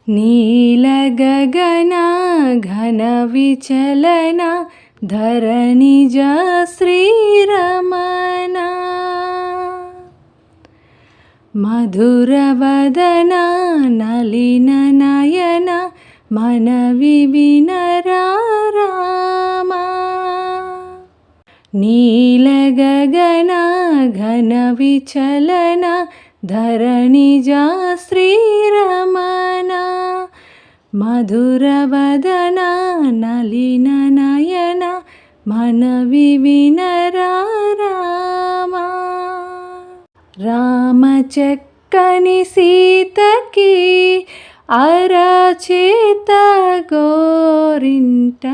నీలగగన ఘన విచలన ధరణిజ శ్రీరమణ మధురవదన నలిన నయన మనవి వినరామ నీలగగన ఘన విచలన ధరణిజ శ్రీరమణ మధురవదన నలిన నయన మనవి వినరామ రామ చక్కని సీతకి అరచేత గోరింట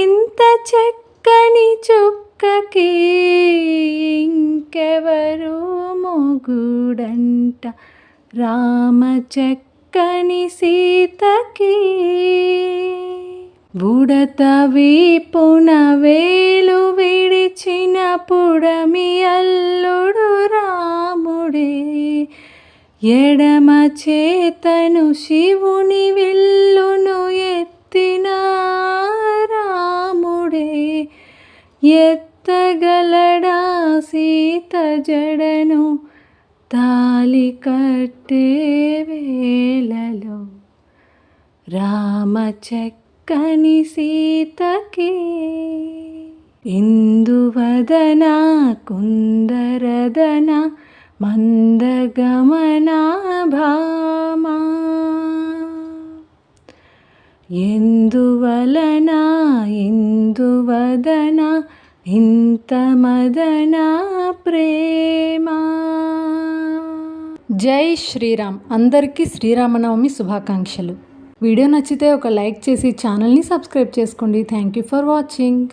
ఇంత చక్కని చుక్కకి ఇంకెవరు మొగుడంట రామ చక్కని సీతకి బుడత వీపున వేలు విడిచిన పుడమి అల్లుడు రాముడే ఎడమ చేతను శివుని విల్లును ఎత్తిన రాముడే ఎత్తగలడా సీత జడను తాలి కట్టే వేళలో రామ చక్కని సీతకి ఇందువదన కుందరదన మందగమన భామా ఎందువలన ఇందువదన ఇంత మదన ప్రేమ. జై శ్రీరామ్. అందరికీ శ్రీరామనవమి శుభాకాంక్షలు. వీడియో నచ్చితే ఒక లైక్ చేసి ఛానల్ని సబ్స్క్రైబ్ చేసుకోండి. Thank you for watching.